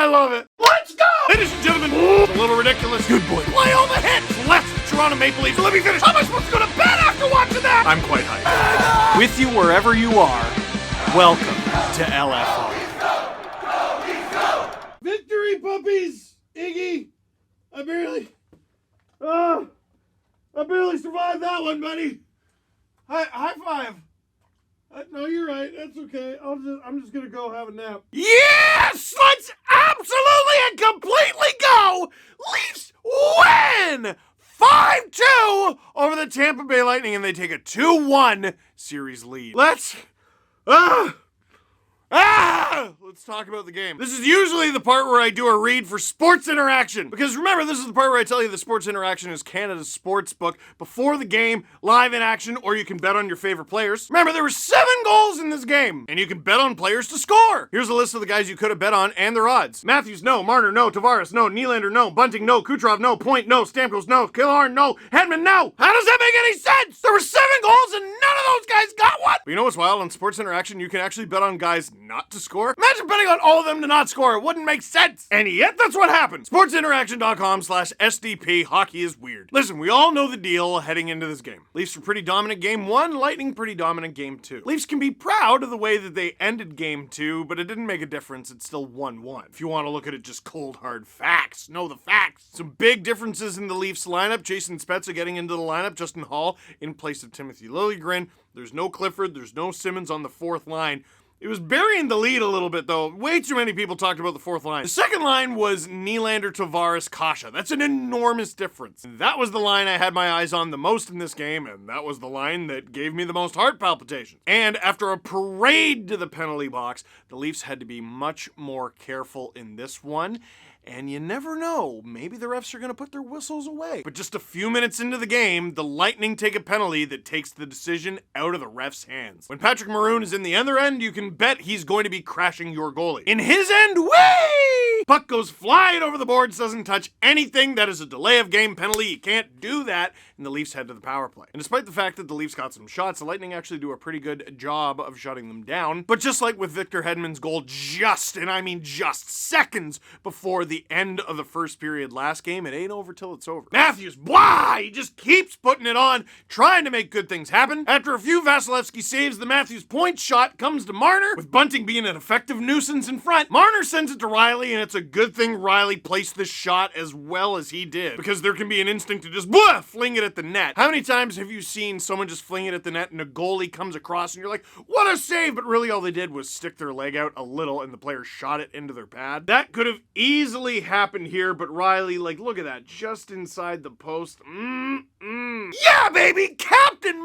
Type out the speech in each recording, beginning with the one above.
I love it. Let's go! Ladies and gentlemen, a little ridiculous. Good boy. Play all the hits. Left Toronto Maple Leafs. Let me finish. How am I supposed to go to bed after watching that? I'm quite hyped. With you wherever you are, welcome to LFR. Victory, puppies! Iggy! I barely survived that one, buddy. High five. No, you're right. That's okay. I'm just gonna go have a nap. Yes! Let's absolutely and completely go! Leafs win! 5-2 over the Tampa Bay Lightning, and they take a 2-1 series lead. Let's talk about the game. This is usually the part where I do a read for Sports Interaction. Because remember, this is the part where I tell you that Sports Interaction is Canada's sports book before the game, live in action, or you can bet on your favorite players. Remember, there were 7 goals in this game, and you can bet on players to score. Here's a list of the guys you could have bet on and their odds. Matthews, no. Marner, no. Tavares, no. Nylander, no. Bunting, no. Kucherov, no. Point, no. Stamkos, no. Killorn, no. Hedman, no. How does that make any sense? There were 7 goals and none of those guys got one. But you know what's wild? On Sports Interaction, you can actually bet on guys not to score. Imagine betting on all of them to not score. It wouldn't make sense. And yet, that's what happened. SportsInteraction.com/SDP. Hockey is weird. Listen, we all know the deal heading into this game. Leafs were pretty dominant game 1, Lightning pretty dominant game 2. Leafs can be proud of the way that they ended game 2, but it didn't make a difference. It's still 1-1. If you want to look at it just cold, hard facts, know the facts. Some big differences in the Leafs lineup. Jason Spezza getting into the lineup. Justin Hall in place of Timothy Liljegren. There's no Clifford. There's no Simmons on the 4th line. It was burying the lead a little bit, though. Way too many people talked about the 4th line. The 2nd line was Nylander, Tavares, Kasha. That's an enormous difference. That was the line I had my eyes on the most in this game, and that was the line that gave me the most heart palpitations. And after a parade to the penalty box, the Leafs had to be much more careful in this one. And you never know, maybe the refs are going to put their whistles away. But just a few minutes into the game, the Lightning take a penalty that takes the decision out of the refs' hands. When Patrick Maroon is in the other end, you can bet he's going to be crashing your goalie. In his end, whee! Puck goes flying over the boards, doesn't touch anything. That is a delay of game penalty. You can't do that. And the Leafs head to the power play. And despite the fact that the Leafs got some shots, the Lightning actually do a pretty good job of shutting them down. But just like with Victor Hedman's goal, just seconds before the end of the first period last game, it ain't over till it's over. Matthews, blah! He just keeps putting it on, trying to make good things happen. After a few Vasilevsky saves, the Matthews point shot comes to Marner, with Bunting being an effective nuisance in front. Marner sends it to Riley, and it's a good thing Riley placed this shot as well as he did, because there can be an instinct to just fling it at the net. How many times have you seen someone just fling it at the net and a goalie comes across and you're like, what a save, but really all they did was stick their leg out a little and the player shot it into their pad? That could have easily happened here, but Riley, look at that, just inside the post. Yeah, baby! Captain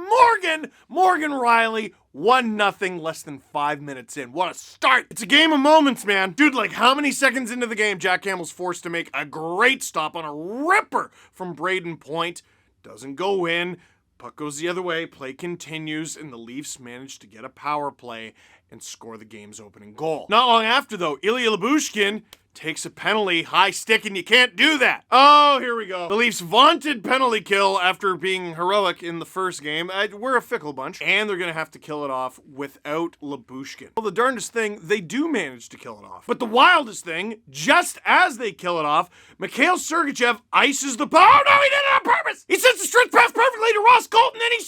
Morgan Riley, 1-0, less than 5 minutes in. What a start! It's a game of moments, man. Dude, how many seconds into the game, Jack Campbell's forced to make a great stop on a ripper from Braden Point. Doesn't go in. Puck goes the other way. Play continues, and the Leafs manage to get a power play and score the game's opening goal. Not long after, though, Ilya Lyubushkin takes a penalty, high stick, and you can't do that. Oh, here we go. The Leafs' vaunted penalty kill after being heroic in the first game. We're a fickle bunch, and they're going to have to kill it off without Lyubushkin. Well, the darndest thing, they do manage to kill it off. But the wildest thing, just as they kill it off, Mikhail Sergachev ices the puck. Oh, no, he did it on purpose! He sends the stretch pass perfectly to Ross Colton, and he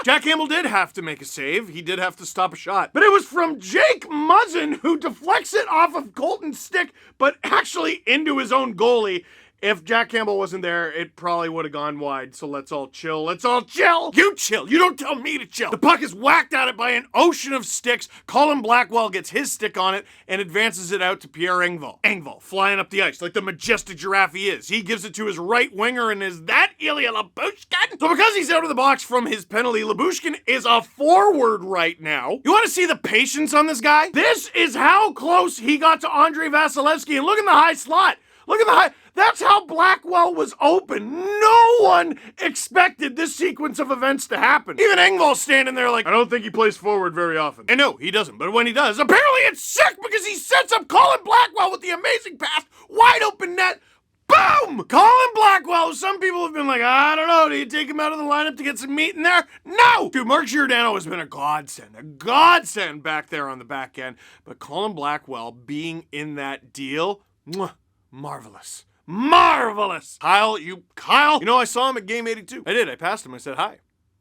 Jack Campbell did have to make a save. He did have to stop a shot. But it was from Jake Muzzin who deflects it off of Colton's stick, but actually into his own goalie. If Jack Campbell wasn't there, it probably would have gone wide. So let's all chill. Let's all chill. You chill. You don't tell me to chill. The puck is whacked at it by an ocean of sticks. Colin Blackwell gets his stick on it and advances it out to Pierre Engvall. Engvall flying up the ice like the majestic giraffe he is. He gives it to his right winger, and is that Ilya Lyubushkin? So because he's out of the box from his penalty, Lyubushkin is a forward right now. You want to see the patience on this guy? This is how close he got to Andrei Vasilevsky, and look at the high slot. Look at the high. That's how Blackwell was open. No one expected this sequence of events to happen. Even Engvall's standing there like, I don't think he plays forward very often. And no, he doesn't. But when he does, apparently it's sick because he sets up Colin Blackwell with the amazing pass. Wide open net. Boom! Colin Blackwell. Some people have been like, I don't know, do you take him out of the lineup to get some meat in there? No! Dude, Mark Giordano has been a godsend back there on the back end. But Colin Blackwell being in that deal, marvelous. Marvelous! Kyle, you know, I saw him at game 82. I did, I passed him, I said hi.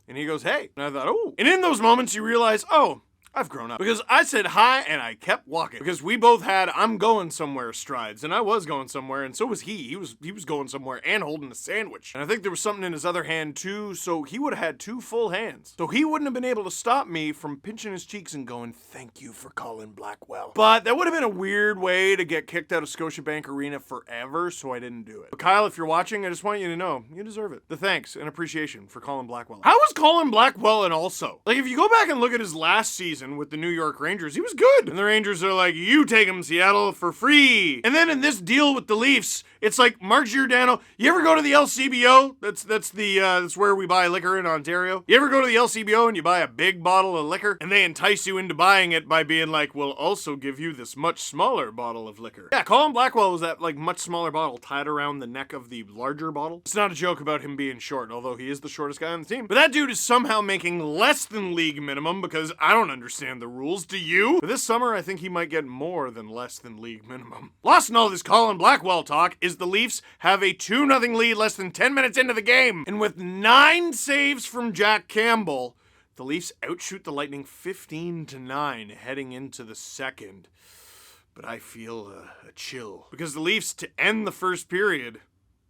And he goes, hey. And I thought, oh. And in those moments you realize, oh, I've grown up. Because I said hi and I kept walking. Because we both had I'm going somewhere strides. And I was going somewhere, and so was he. He was going somewhere and holding a sandwich. And I think there was something in his other hand too, so he would have had 2 full hands. So he wouldn't have been able to stop me from pinching his cheeks and going, thank you for Colin Blackwell. But that would have been a weird way to get kicked out of Scotiabank Arena forever, so I didn't do it. But Kyle, if you're watching, I just want you to know, you deserve it. The thanks and appreciation for Colin Blackwell. How was Colin Blackwell and also? Like, if you go back and look at his last season with the New York Rangers, he was good. And the Rangers are like, you take him, Seattle, for free. And then in this deal with the Leafs, it's like Mark Giordano. You ever go to the LCBO? That's where we buy liquor in Ontario. You ever go to the LCBO and you buy a big bottle of liquor and they entice you into buying it by being like, we'll also give you this much smaller bottle of liquor. Yeah, Colin Blackwell was that like much smaller bottle tied around the neck of the larger bottle. It's not a joke about him being short, although he is the shortest guy on the team. But that dude is somehow making less than league minimum because I don't understand the rules. Do you? But this summer, I think he might get more than less than league minimum. Lost in all this Colin Blackwell talk is the Leafs have a 2-0 lead less than 10 minutes into the game. And with 9 saves from Jack Campbell, the Leafs outshoot the Lightning 15-9 heading into the second. But I feel a chill. Because the Leafs, to end the first period,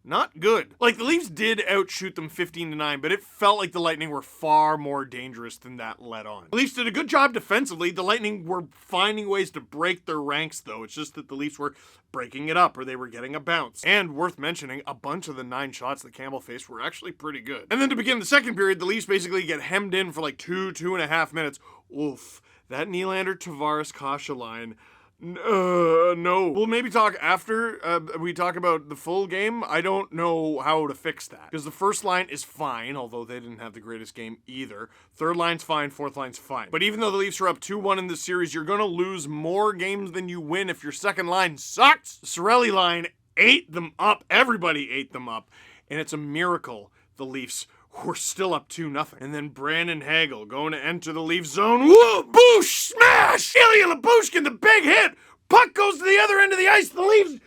not good. Like, the Leafs did outshoot them 15-9, but it felt like the Lightning were far more dangerous than that let on. The Leafs did a good job defensively. The Lightning were finding ways to break their ranks, though. It's just that the Leafs were breaking it up, or they were getting a bounce. And, worth mentioning, a bunch of the 9 shots that Campbell faced were actually pretty good. And then to begin the second period, the Leafs basically get hemmed in for like 2.5 minutes. Oof. That Nylander-Tavares-Kasha line... no. We'll maybe talk after we talk about the full game. I don't know how to fix that. Because the first line is fine, although they didn't have the greatest game either. Third line's fine, fourth line's fine. But even though the Leafs are up 2-1 in this series, you're going to lose more games than you win if your second line sucks. The Cirelli line ate them up. Everybody ate them up. And it's a miracle the Leafs were still up 2-0. And then Brandon Hagel going to enter the Leaf zone. Whoa! Boosh! Smash! Ilya Lyubushkin, the big hit! Puck goes to the other end of the ice. The Leafs give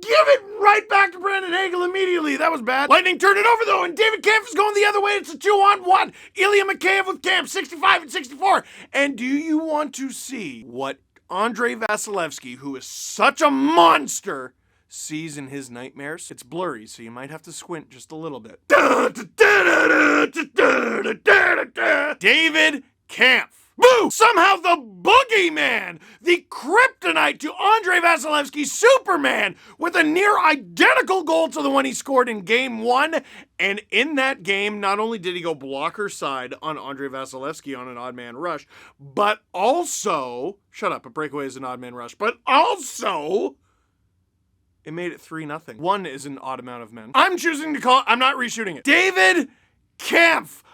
it right back to Brandon Hagel immediately. That was bad. Lightning turned it over, though, and David Kampf is going the other way. It's a 2-on-1. Ilya Mikheyev with Kampf, 65 and 64. And do you want to see what Andrei Vasilevsky, who is such a monster, sees in his nightmares? It's blurry, so you might have to squint just a little bit. David Kampf. Boo! Somehow the boogeyman, the kryptonite to Andrei Vasilevsky's Superman, with a near identical goal to the one he scored in Game 1. And in that game, not only did he go blocker side on Andrei Vasilevsky on an odd man rush, but also, shut up, a breakaway is an odd man rush, but also... it made it 3-0. 1 is an odd amount of men. I'm choosing to call it, I'm not reshooting it. David Kampf.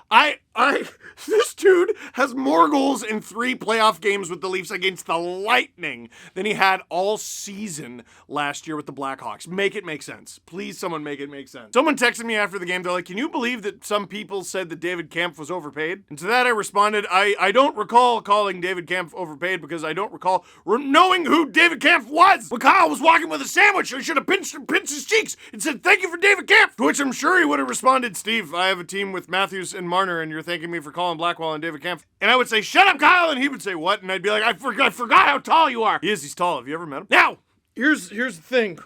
This dude has more goals in 3 playoff games with the Leafs against the Lightning than he had all season last year with the Blackhawks. Make it make sense. Please, someone make it make sense. Someone texted me after the game. They're like, can you believe that some people said that David Kampf was overpaid? And to that I responded, I don't recall calling David Kampf overpaid because I don't recall knowing who David Kampf was. When Kyle was walking with a sandwich, I should have pinched his cheeks and said, thank you for David Kampf. To which I'm sure he would have responded, Steve, I have a team with Matthews and Marner, and you're thanking me for Colin Blackwell and David Kampf. And I would say, shut up, Kyle, and he would say, what? And I'd be like, I forgot how tall you are. He's tall. Have you ever met him? Now, here's the thing.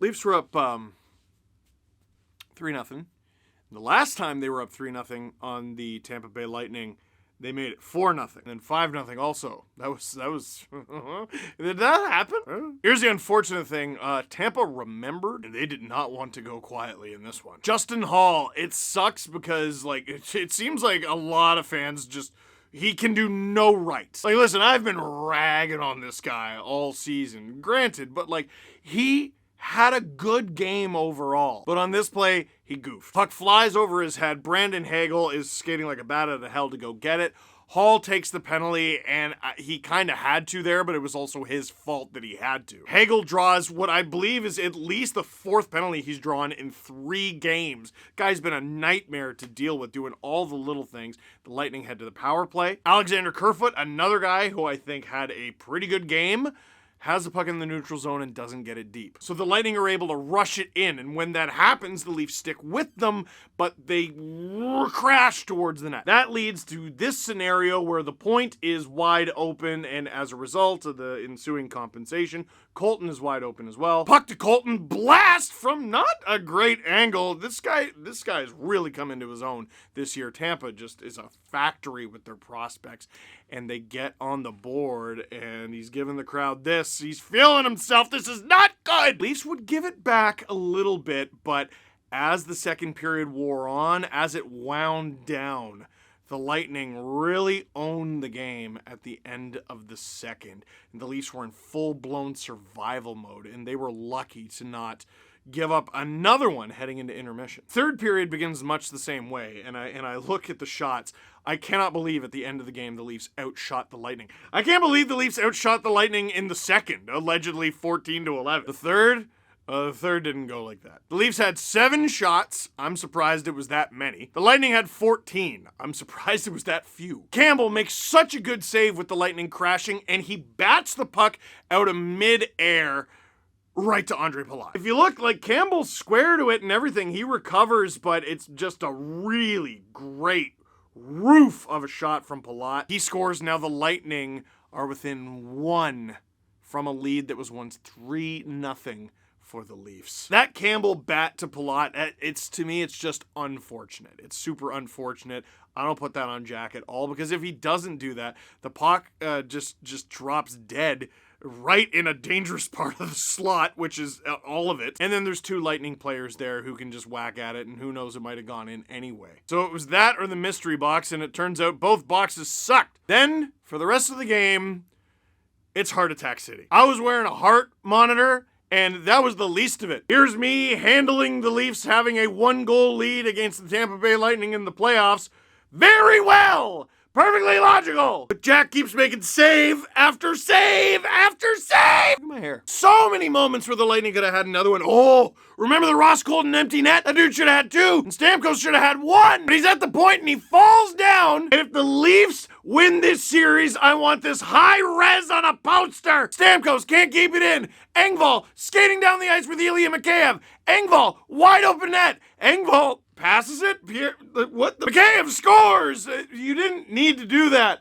Leafs were up 3-0. The last time they were up 3-0 on the Tampa Bay Lightning, they made it 4-0, and then 5-0 also. That was did that happen? Here's the unfortunate thing. Tampa remembered, and they did not want to go quietly in this one. Justin Hall, it sucks because, like, it seems like a lot of fans just, he can do no right. Like, listen, I've been ragging on this guy all season, granted, but, like, he had a good game overall. But on this play, he goofed. Puck flies over his head. Brandon Hagel is skating like a bat out of hell to go get it. Hall takes the penalty, and he kind of had to there, but it was also his fault that he had to. Hagel draws what I believe is at least the 4th penalty he's drawn in 3 games. Guy's been a nightmare to deal with, doing all the little things. The Lightning head to the power play. Alexander Kerfoot, another guy who I think had a pretty good game, has the puck in the neutral zone and doesn't get it deep. So the Lightning are able to rush it in, and when that happens, the Leafs stick with them, but they crash towards the net. That leads to this scenario where the point is wide open, and as a result of the ensuing compensation, Colton is wide open as well. Puck to Colton, blast from not a great angle. This guy has really come into his own this year. Tampa just is a factory with their prospects, and they get on the board, and he's giving the crowd this. He's feeling himself. This is not good. Leafs would give it back a little bit, but as the second period wore on, as it wound down, the Lightning really owned the game at the end of the second. And the Leafs were in full-blown survival mode, and they were lucky to not give up another one heading into intermission. Third period begins much the same way, and I look at the shots. I cannot believe at the end of the game the Leafs outshot the Lightning. I can't believe the Leafs outshot the Lightning in the second, allegedly 14-11. The third didn't go like that. The Leafs had 7 shots. I'm surprised it was that many. The Lightning had 14. I'm surprised it was that few. Campbell makes such a good save with the Lightning crashing, and he bats the puck out of mid-air right to Andre Palat. If you look, like, Campbell's square to it and everything, he recovers, but it's just a really great roof of a shot from Palat. He scores. Now the Lightning are within 1 from a lead that was once 3-0 for the Leafs. That Campbell bat to Palat, to me, it's just unfortunate. It's super unfortunate. I don't put that on Jack at all, because if he doesn't do that, the puck just drops dead right in a dangerous part of the slot, which is all of it. And then there's 2 Lightning players there who can just whack at it, and who knows, it might have gone in anyway. So it was that or the mystery box, and it turns out both boxes sucked. Then, for the rest of the game, it's Heart Attack City. I was wearing a heart monitor, and that was the least of it. Here's me handling the Leafs having a 1-goal lead against the Tampa Bay Lightning in the playoffs very well. Perfectly logical. But Jack keeps making save after save after save. Look at my hair. So many moments where the Lightning could have had another one. Oh, remember the Ross Colton empty net? That dude should have had 2. And Stamkos should have had 1. But he's at the point and he falls down. And if the Leafs win this series, I want this high res on a poster. Stamkos can't keep it in. Engvall skating down the ice with Ilya Mikheyev. Engvall, wide open net. Engvall passes it. Mikheyev scores. You didn't need to do that.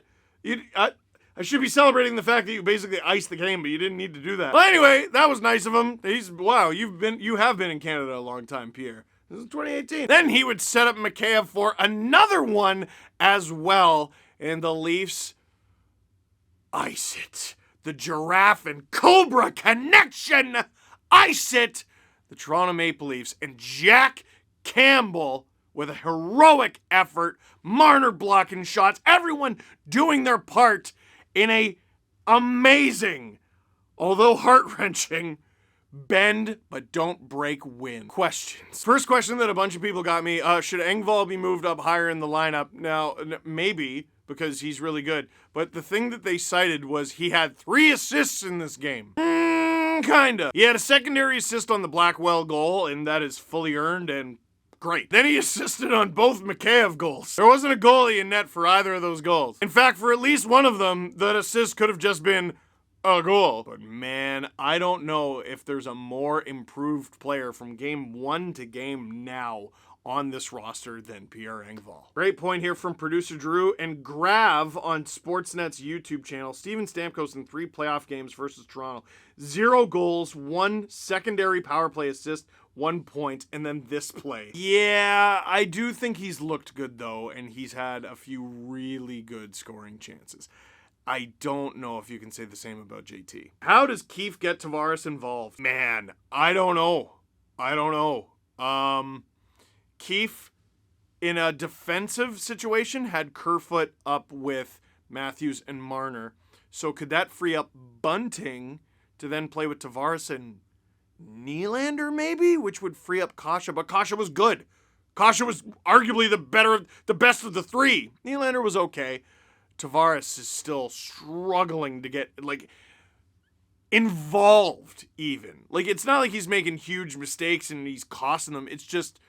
I should be celebrating the fact that you basically iced the game, but you didn't need to do that. Well, anyway, that was nice of him. Wow, you have been in Canada a long time, Pierre. This is 2018. Then he would set up Mikheyev for another one as well, and the Leafs ice it. The giraffe and cobra connection. Ice it. The Toronto Maple Leafs and Jack Campbell with a heroic effort, Marner blocking shots, everyone doing their part in a amazing, although heart-wrenching, bend but don't break win. Questions. First question that a bunch of people got me, should Engvall be moved up higher in the lineup? Now, maybe, because he's really good, but the thing that they cited was he had 3 assists in this game. Kinda. He had a secondary assist on the Blackwell goal, and that is fully earned and great. Then he assisted on both Mikheyev goals. There wasn't a goalie in net for either of those goals. In fact, for at least one of them, that assist could have just been a goal. But man, I don't know if there's a more improved player from game 1 to game now on this roster than Pierre Engvall. Great point here from producer Drew and Grav on Sportsnet's YouTube channel. Steven Stamkos in 3 playoff games versus Toronto. 0 goals, 1 secondary power play assist, 1 point, and then this play. Yeah, I do think he's looked good though, and he's had a few really good scoring chances. I don't know if you can say the same about JT. How does Keefe get Tavares involved? Man, I don't know. Keefe, in a defensive situation, had Kerfoot up with Matthews and Marner. So could that free up Bunting to then play with Tavares and Nylander maybe? Which would free up Kasha, but Kasha was good. Kasha was arguably the best of the 3. Nylander was okay. Tavares is still struggling to get, like, involved even. Like, it's not like he's making huge mistakes and he's costing them. It's just,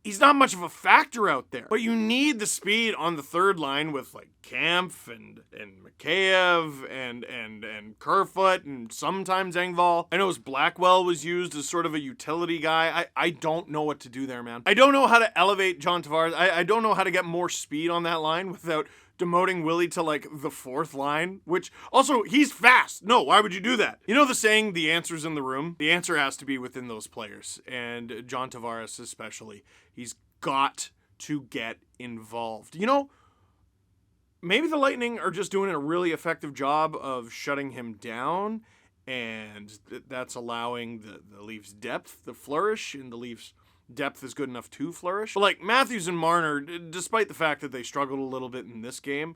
he's not much of a factor out there. But you need the speed on the third line with, like, Kampf and Mikheyev and Kerfoot and sometimes Engvall. I know Blackwell was used as sort of a utility guy. I don't know what to do there, man. I don't know how to elevate John Tavares. I don't know how to get more speed on that line without demoting Willie to, like, the fourth line, which, also, he's fast. No, why would you do that? You know the saying, the answer's in the room? The answer has to be within those players, and John Tavares especially. He's got to get involved. You know, maybe the Lightning are just doing a really effective job of shutting him down, and that's allowing the Leafs' depth to flourish, and the Leafs' depth is good enough to flourish. But, like, Matthews and Marner, despite the fact that they struggled a little bit in this game,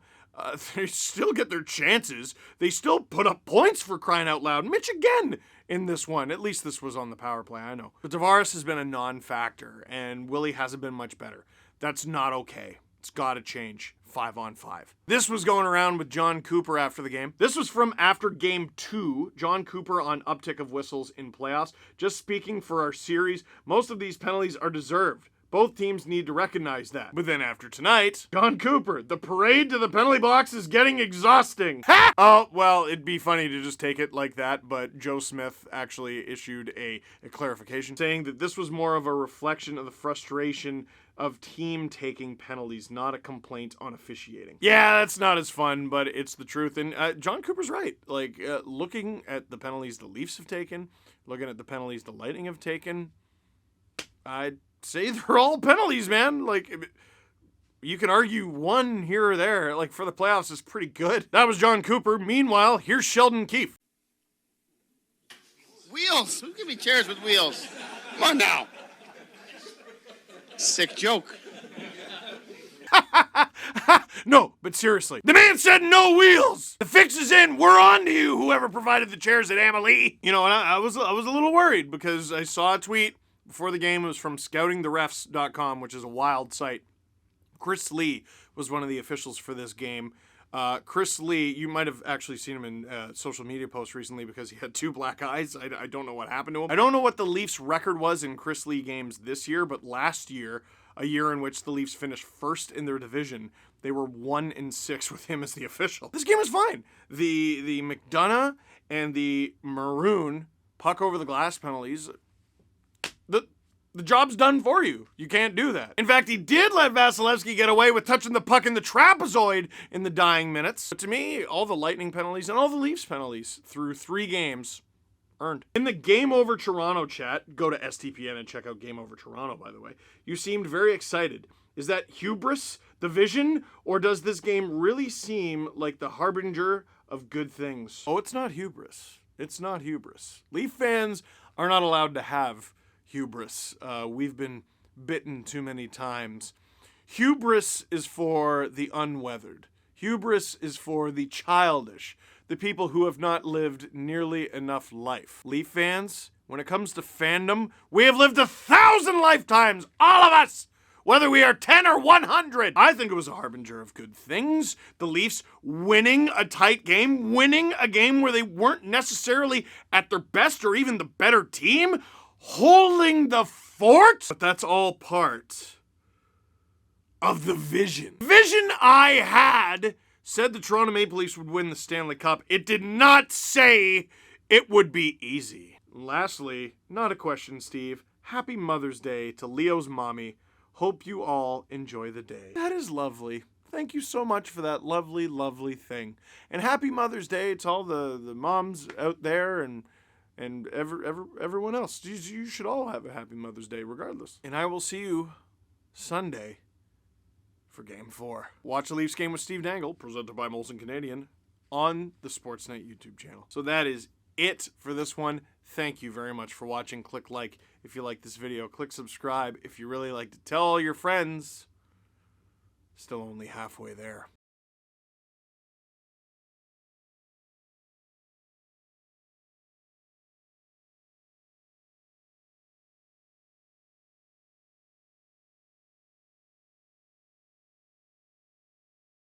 they still get their chances. They still put up points, for crying out loud. Mitch again in this one. At least this was on the power play, I know. But Tavares has been a non-factor, and Willie hasn't been much better. That's not okay. It's got to change. 5-on-5. This was going around with John Cooper after the game. This was from after game 2. John Cooper on uptick of whistles in playoffs. Just speaking for our series, most of these penalties are deserved. Both teams need to recognize that. But then after tonight, John Cooper, the parade to the penalty box is getting exhausting. Ha! Oh, well, it'd be funny to just take it like that, but Joe Smith actually issued a clarification saying that this was more of a reflection of the frustration of team taking penalties, not a complaint on officiating. Yeah, that's not as fun, but it's the truth. And John Cooper's right. Like, looking at the penalties the Leafs have taken, looking at the penalties the Lightning have taken, I'd say they're all penalties, man. Like, you can argue one here or there. Like, for the playoffs, is pretty good. That was John Cooper. Meanwhile, here's Sheldon Keefe. Wheels. Who give me chairs with wheels? Come on now. Sick joke. No, but seriously. The man said no wheels! The fix is in! We're on to you, whoever provided the chairs at Amalie! You know, and I was a little worried because I saw a tweet before the game. It was from scoutingtherefs.com, which is a wild site. Chris Lee was one of the officials for this game. Chris Lee, you might have actually seen him in social media posts recently because he had 2 black eyes. I don't know what happened to him. I don't know what the Leafs' record was in Chris Lee games this year, but last year, a year in which the Leafs finished first in their division, they were 1-6 with him as the official. This game was fine. The McDonough and the Maroon puck over the glass penalties, the job's done for you. You can't do that. In fact, he did let Vasilevsky get away with touching the puck in the trapezoid in the dying minutes. But to me, all the Lightning penalties and all the Leafs penalties through 3 games earned. In the Game Over Toronto chat, go to STPN and check out Game Over Toronto, by the way, you seemed very excited. Is that hubris, the vision, or does this game really seem like the harbinger of good things? Oh, it's not hubris. It's not hubris. Leaf fans are not allowed to have hubris. We've been bitten too many times. Hubris is for the unweathered. Hubris is for the childish, the people who have not lived nearly enough life. Leaf fans, when it comes to fandom, we have lived 1,000 lifetimes, all of us! Whether we are 10 or 100. I think it was a harbinger of good things. The Leafs winning a tight game, winning a game where they weren't necessarily at their best or even the better team, holding the fort. But that's all part of the vision. Vision I had said the Toronto Maple Leafs would win the Stanley Cup. It did not say it would be easy. Lastly, not a question, Steve. Happy Mother's Day to Leo's mommy. Hope you all enjoy the day. That is lovely. Thank you so much for that lovely, lovely thing. And happy Mother's Day to all the moms out there and everyone else. You should all have a happy Mother's Day regardless. And I will see you Sunday for Game 4. Watch the Leafs game with Steve Dangle, presented by Molson Canadian, on the Sportsnet YouTube channel. So that is it for this one. Thank you very much for watching. Click like if you like this video. Click subscribe if you really like to. Tell all your friends. Still only halfway there.